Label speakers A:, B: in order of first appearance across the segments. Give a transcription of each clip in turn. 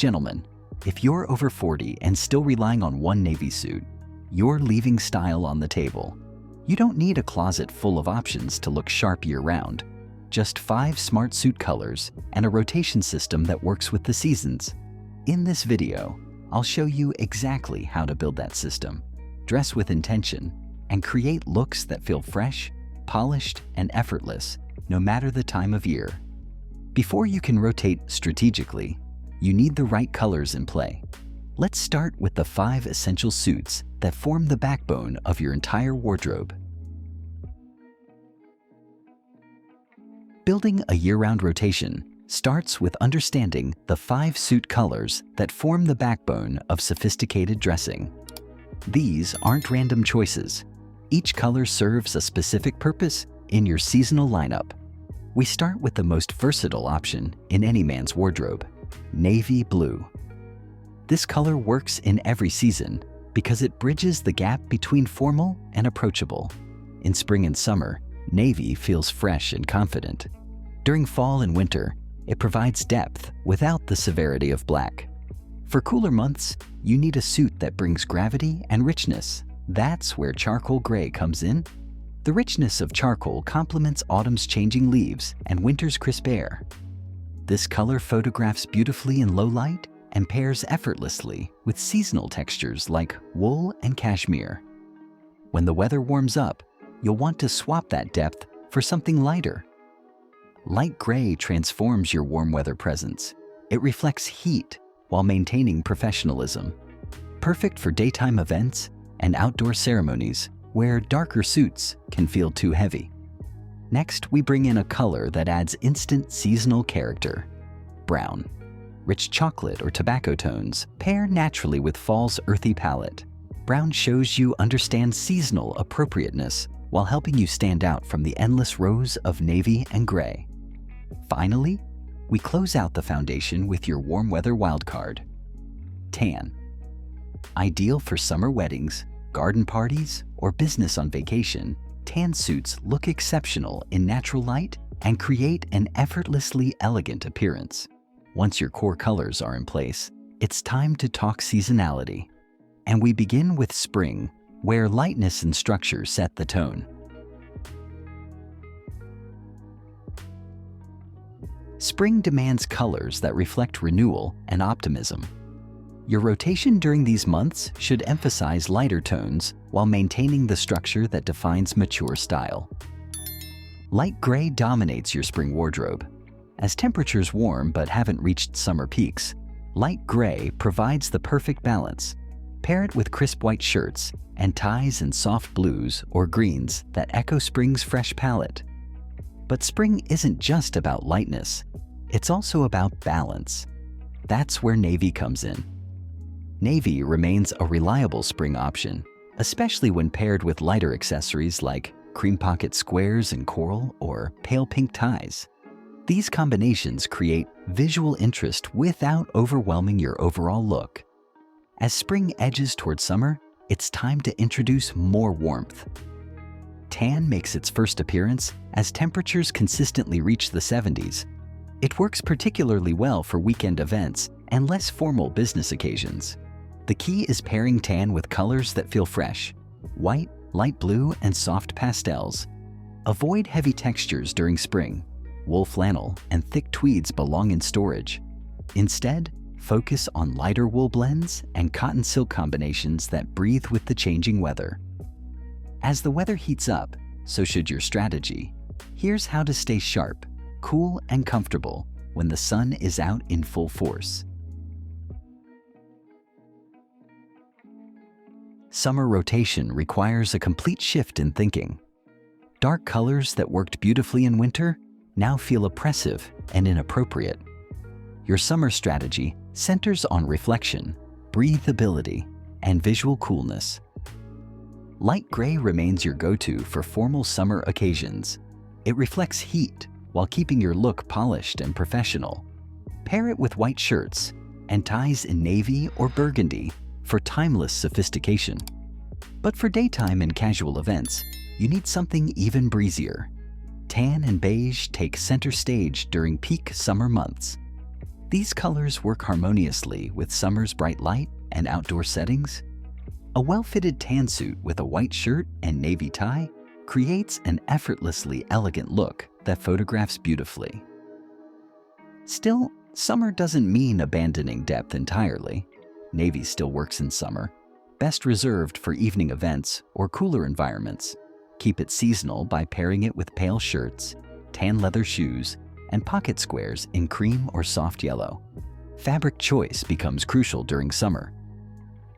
A: Gentlemen, if you're over 40 and still relying on one navy suit, you're leaving style on the table. You don't need a closet full of options to look sharp year-round. Just 5 smart suit colors and a rotation system that works with the seasons. In this video, I'll show you exactly how to build that system, dress with intention, and create looks that feel fresh, polished, and effortless, no matter the time of year. Before you can rotate strategically, you need the right colors in play. Let's start with the 5 essential suits that form the backbone of your entire wardrobe. Building a year-round rotation starts with understanding the 5 suit colors that form the backbone of sophisticated dressing. These aren't random choices. Each color serves a specific purpose in your seasonal lineup. We start with the most versatile option in any man's wardrobe, navy blue. This color works in every season because it bridges the gap between formal and approachable. In spring and summer, navy feels fresh and confident. During fall and winter, it provides depth without the severity of black. For cooler months, you need a suit that brings gravity and richness. That's where charcoal gray comes in. The richness of charcoal complements autumn's changing leaves and winter's crisp air. This color photographs beautifully in low light and pairs effortlessly with seasonal textures like wool and cashmere. When the weather warms up, you'll want to swap that depth for something lighter. Light gray transforms your warm weather presence. It reflects heat while maintaining professionalism. Perfect for daytime events and outdoor ceremonies where darker suits can feel too heavy. Next, we bring in a color that adds instant seasonal character, brown. Rich chocolate or tobacco tones pair naturally with fall's earthy palette. Brown shows you understand seasonal appropriateness while helping you stand out from the endless rows of navy and gray. Finally, we close out the foundation with your warm weather wildcard, tan. Ideal for summer weddings, garden parties, or business on vacation, tan suits look exceptional in natural light and create an effortlessly elegant appearance. Once your core colors are in place, it's time to talk seasonality. And we begin with spring, where lightness and structure set the tone. Spring demands colors that reflect renewal and optimism. Your rotation during these months should emphasize lighter tones while maintaining the structure that defines mature style. Light gray dominates your spring wardrobe. As temperatures warm but haven't reached summer peaks, light gray provides the perfect balance. Pair it with crisp white shirts and ties in soft blues or greens that echo spring's fresh palette. But spring isn't just about lightness, it's also about balance. That's where navy comes in. Navy remains a reliable spring option, especially when paired with lighter accessories like cream pocket squares in coral or pale pink ties. These combinations create visual interest without overwhelming your overall look. As spring edges toward summer, it's time to introduce more warmth. Tan makes its first appearance as temperatures consistently reach the 70s. It works particularly well for weekend events and less formal business occasions. The key is pairing tan with colors that feel fresh: white, light blue, and soft pastels. Avoid heavy textures during spring. Wool flannel and thick tweeds belong in storage. Instead, focus on lighter wool blends and cotton silk combinations that breathe with the changing weather. As the weather heats up, so should your strategy. Here's how to stay sharp, cool, and comfortable when the sun is out in full force. Summer rotation requires a complete shift in thinking. Dark colors that worked beautifully in winter now feel oppressive and inappropriate. Your summer strategy centers on reflection, breathability, and visual coolness. Light gray remains your go-to for formal summer occasions. It reflects heat while keeping your look polished and professional. Pair it with white shirts and ties in navy or burgundy for timeless sophistication. But for daytime and casual events, you need something even breezier. Tan and beige take center stage during peak summer months. These colors work harmoniously with summer's bright light and outdoor settings. A well-fitted tan suit with a white shirt and navy tie creates an effortlessly elegant look that photographs beautifully. Still, summer doesn't mean abandoning depth entirely. Navy still works in summer, best reserved for evening events or cooler environments. Keep it seasonal by pairing it with pale shirts, tan leather shoes, and pocket squares in cream or soft yellow. Fabric choice becomes crucial during summer.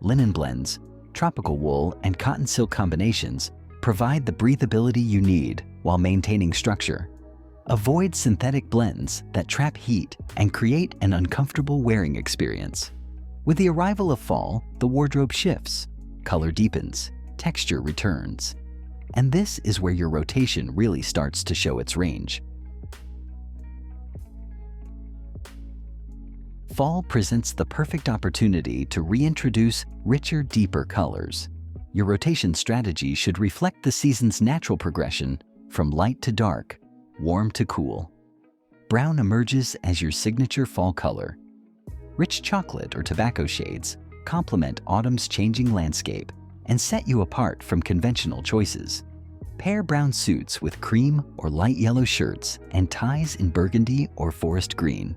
A: Linen blends, tropical wool, and cotton silk combinations provide the breathability you need while maintaining structure. Avoid synthetic blends that trap heat and create an uncomfortable wearing experience. With the arrival of fall, the wardrobe shifts, color deepens, texture returns. And this is where your rotation really starts to show its range. Fall presents the perfect opportunity to reintroduce richer, deeper colors. Your rotation strategy should reflect the season's natural progression from light to dark, warm to cool. Brown emerges as your signature fall color. Rich chocolate or tobacco shades complement autumn's changing landscape and set you apart from conventional choices. Pair brown suits with cream or light yellow shirts and ties in burgundy or forest green.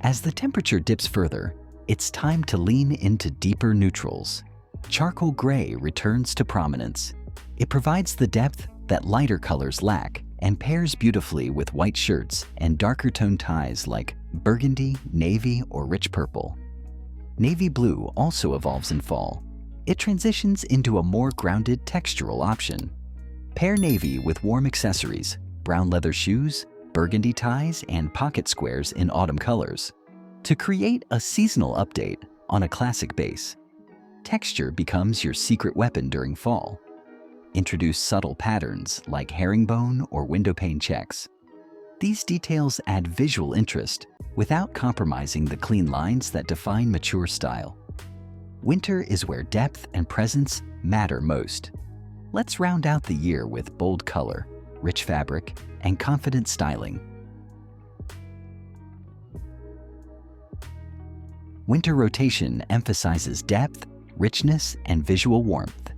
A: As the temperature dips further, it's time to lean into deeper neutrals. Charcoal gray returns to prominence. It provides the depth that lighter colors lack and pairs beautifully with white shirts and darker tone ties like burgundy, navy, or rich purple. Navy blue also evolves in fall. It transitions into a more grounded textural option. Pair navy with warm accessories, brown leather shoes, burgundy ties, and pocket squares in autumn colors to create a seasonal update on a classic base. Texture becomes your secret weapon during fall. Introduce subtle patterns like herringbone or windowpane checks. These details add visual interest without compromising the clean lines that define mature style. Winter is where depth and presence matter most. Let's round out the year with bold color, rich fabric, and confident styling. Winter rotation emphasizes depth, richness, and visual warmth.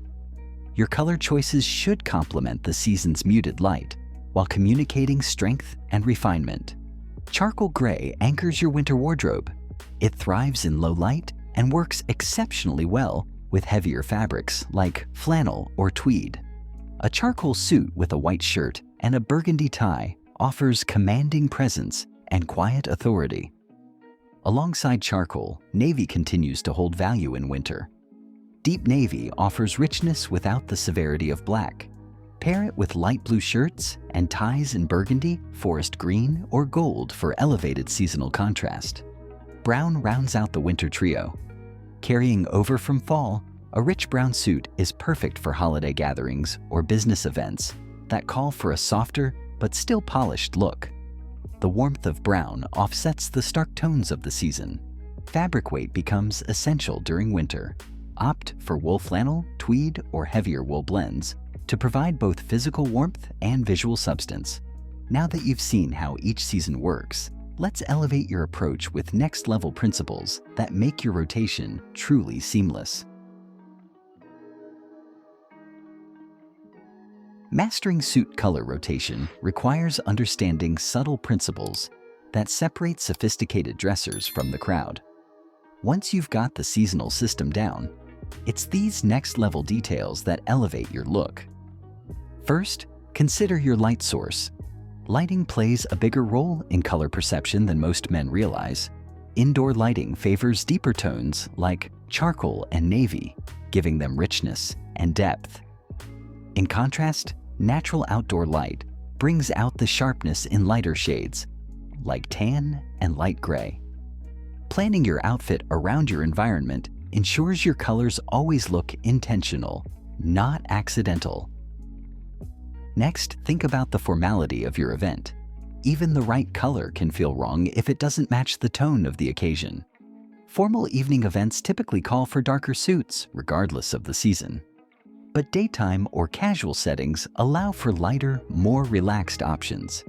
A: Your color choices should complement the season's muted light while communicating strength and refinement. Charcoal gray anchors your winter wardrobe. It thrives in low light and works exceptionally well with heavier fabrics like flannel or tweed. A charcoal suit with a white shirt and a burgundy tie offers commanding presence and quiet authority. Alongside charcoal, navy continues to hold value in winter. Deep navy offers richness without the severity of black. Pair it with light blue shirts and ties in burgundy, forest green, or gold for elevated seasonal contrast. Brown rounds out the winter trio. Carrying over from fall, a rich brown suit is perfect for holiday gatherings or business events that call for a softer but still polished look. The warmth of brown offsets the stark tones of the season. Fabric weight becomes essential during winter. Opt for wool flannel, tweed, or heavier wool blends to provide both physical warmth and visual substance. Now that you've seen how each season works, let's elevate your approach with next-level principles that make your rotation truly seamless. Mastering suit color rotation requires understanding subtle principles that separate sophisticated dressers from the crowd. Once you've got the seasonal system down, it's these next-level details that elevate your look. First, consider your light source. Lighting plays a bigger role in color perception than most men realize. Indoor lighting favors deeper tones like charcoal and navy, giving them richness and depth. In contrast, natural outdoor light brings out the sharpness in lighter shades, like tan and light gray. Planning your outfit around your environment ensures your colors always look intentional, not accidental. Next, think about the formality of your event. Even the right color can feel wrong if it doesn't match the tone of the occasion. Formal evening events typically call for darker suits, regardless of the season. But daytime or casual settings allow for lighter, more relaxed options.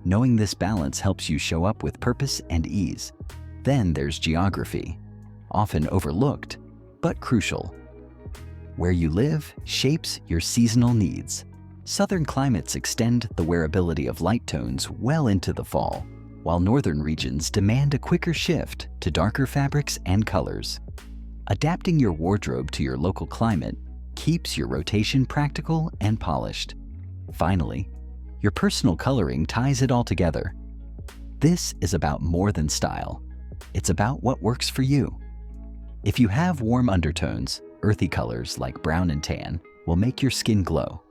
A: Knowing this balance helps you show up with purpose and ease. Then there's geography, often overlooked, but crucial. Where you live shapes your seasonal needs. Southern climates extend the wearability of light tones well into the fall, while northern regions demand a quicker shift to darker fabrics and colors. Adapting your wardrobe to your local climate keeps your rotation practical and polished. Finally, your personal coloring ties it all together. This is about more than style. It's about what works for you. If you have warm undertones, earthy colors like brown and tan will make your skin glow.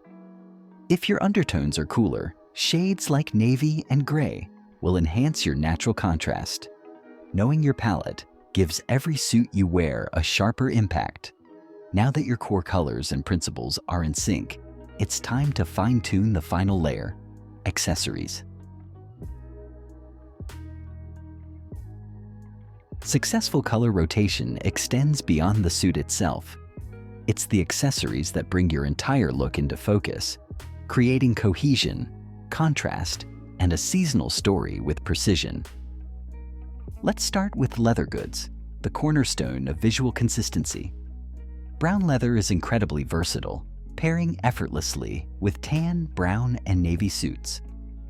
A: If your undertones are cooler, shades like navy and gray will enhance your natural contrast. Knowing your palette gives every suit you wear a sharper impact. Now that your core colors and principles are in sync, it's time to fine-tune the final layer: accessories. Successful color rotation extends beyond the suit itself. It's the accessories that bring your entire look into focus, creating cohesion, contrast, and a seasonal story with precision. Let's start with leather goods, the cornerstone of visual consistency. Brown leather is incredibly versatile, pairing effortlessly with tan, brown, and navy suits.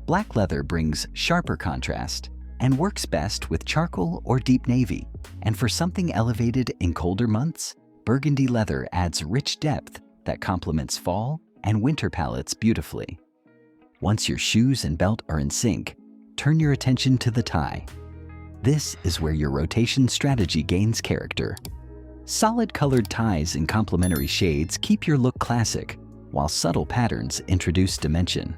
A: Black leather brings sharper contrast and works best with charcoal or deep navy. And for something elevated in colder months, burgundy leather adds rich depth that complements fall and winter palettes beautifully. Once your shoes and belt are in sync, turn your attention to the tie. This is where your rotation strategy gains character. Solid colored ties in complementary shades keep your look classic, while subtle patterns introduce dimension.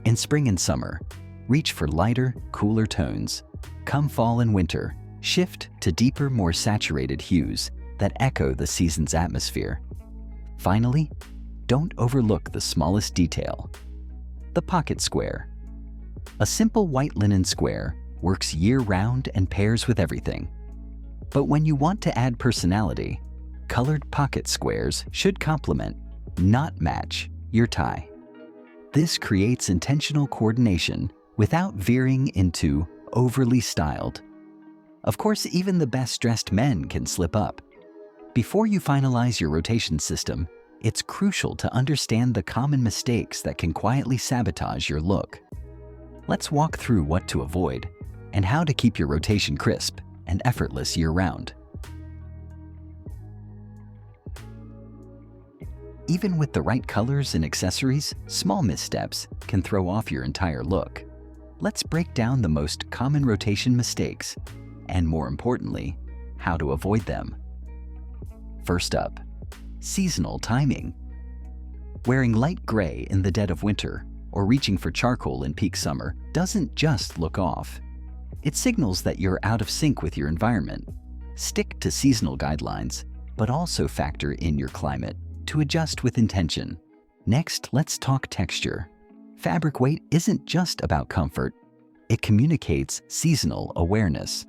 A: In spring and summer, reach for lighter, cooler tones. Come fall and winter, shift to deeper, more saturated hues that echo the season's atmosphere. Finally, don't overlook the smallest detail: the pocket square. A simple white linen square works year-round and pairs with everything. But when you want to add personality, colored pocket squares should complement, not match, your tie. This creates intentional coordination without veering into overly styled. Of course, even the best-dressed men can slip up. Before you finalize your rotation system, it's crucial to understand the common mistakes that can quietly sabotage your look. Let's walk through what to avoid and how to keep your rotation crisp and effortless year-round. Even with the right colors and accessories, small missteps can throw off your entire look. Let's break down the most common rotation mistakes, and more importantly, how to avoid them. First up, seasonal timing. Wearing light gray in the dead of winter or reaching for charcoal in peak summer doesn't just look off. It signals that you're out of sync with your environment. Stick to seasonal guidelines, but also factor in your climate to adjust with intention. Next, let's talk texture. Fabric weight isn't just about comfort. It communicates seasonal awareness.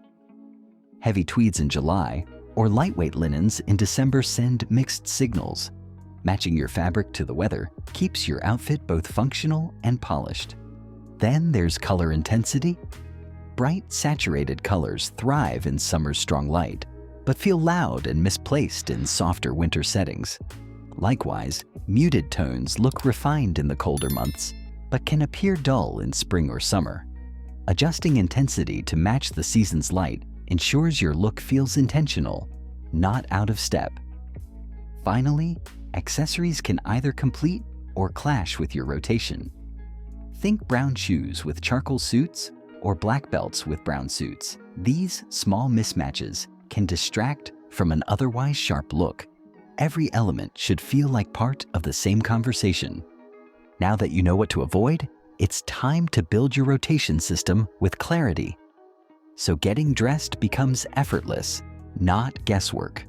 A: Heavy tweeds in July or lightweight linens in December send mixed signals. Matching your fabric to the weather keeps your outfit both functional and polished. Then there's color intensity. Bright, saturated colors thrive in summer's strong light, but feel loud and misplaced in softer winter settings. Likewise, muted tones look refined in the colder months, but can appear dull in spring or summer. Adjusting intensity to match the season's light ensures your look feels intentional, not out of step. Finally, accessories can either complete or clash with your rotation. Think brown shoes with charcoal suits or black belts with brown suits. These small mismatches can distract from an otherwise sharp look. Every element should feel like part of the same conversation. Now that you know what to avoid, it's time to build your rotation system with clarity. So getting dressed becomes effortless, not guesswork.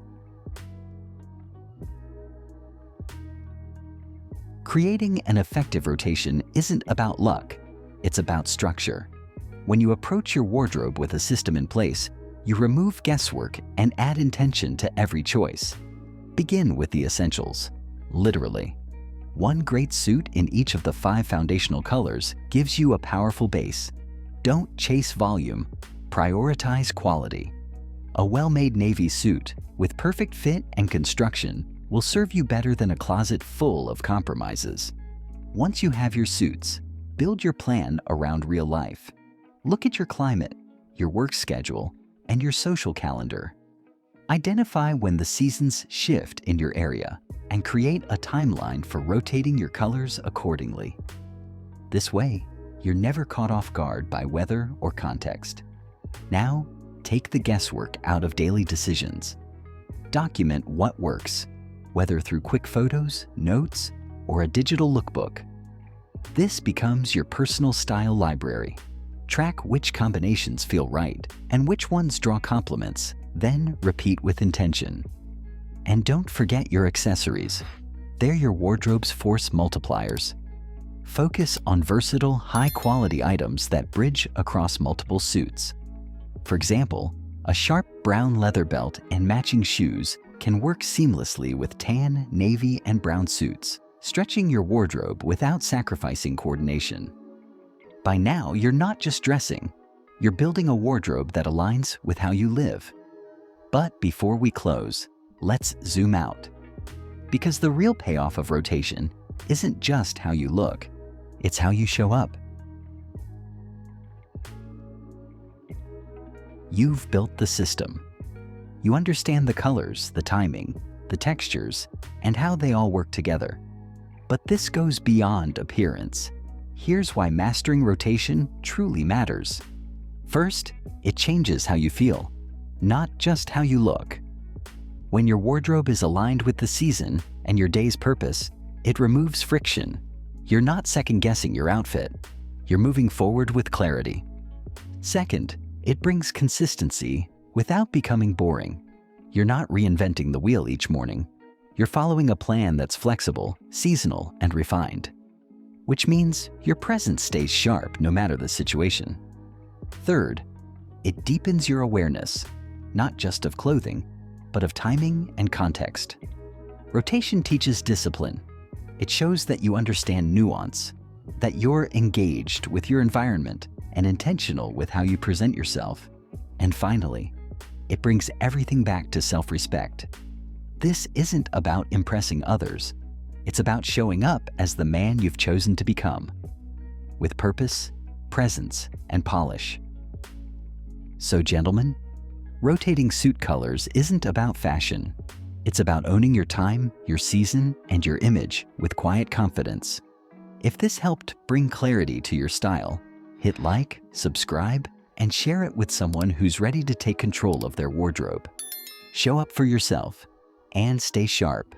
A: Creating an effective rotation isn't about luck, it's about structure. When you approach your wardrobe with a system in place, you remove guesswork and add intention to every choice. Begin with the essentials, literally. One great suit in each of the 5 foundational colors gives you a powerful base. Don't chase volume, chase style. Prioritize quality. A well-made navy suit with perfect fit and construction will serve you better than a closet full of compromises. Once you have your suits, build your plan around real life. Look at your climate, your work schedule, and your social calendar. Identify when the seasons shift in your area and create a timeline for rotating your colors accordingly. This way, you're never caught off guard by weather or context. Now, take the guesswork out of daily decisions. Document what works, whether through quick photos, notes, or a digital lookbook. This becomes your personal style library. Track which combinations feel right and which ones draw compliments, then repeat with intention. And don't forget your accessories. They're your wardrobe's force multipliers. Focus on versatile, high-quality items that bridge across multiple suits. For example, a sharp brown leather belt and matching shoes can work seamlessly with tan, navy, and brown suits, stretching your wardrobe without sacrificing coordination. By now, you're not just dressing, you're building a wardrobe that aligns with how you live. But before we close, let's zoom out. Because the real payoff of rotation isn't just how you look, it's how you show up. You've built the system. You understand the colors, the timing, the textures, and how they all work together. But this goes beyond appearance. Here's why mastering rotation truly matters. First, it changes how you feel, not just how you look. When your wardrobe is aligned with the season and your day's purpose, it removes friction. You're not second-guessing your outfit. You're moving forward with clarity. Second, it brings consistency without becoming boring. You're not reinventing the wheel each morning. You're following a plan that's flexible, seasonal, and refined, which means your presence stays sharp no matter the situation. Third, it deepens your awareness, not just of clothing, but of timing and context. Rotation teaches discipline. It shows that you understand nuance, that you're engaged with your environment and intentional with how you present yourself. And finally, it brings everything back to self-respect. This isn't about impressing others. It's about showing up as the man you've chosen to become, with purpose, presence, and polish. So, gentlemen, rotating suit colors isn't about fashion. It's about owning your time, your season, and your image with quiet confidence. If this helped bring clarity to your style, hit like, subscribe, and share it with someone who's ready to take control of their wardrobe. Show up for yourself and stay sharp.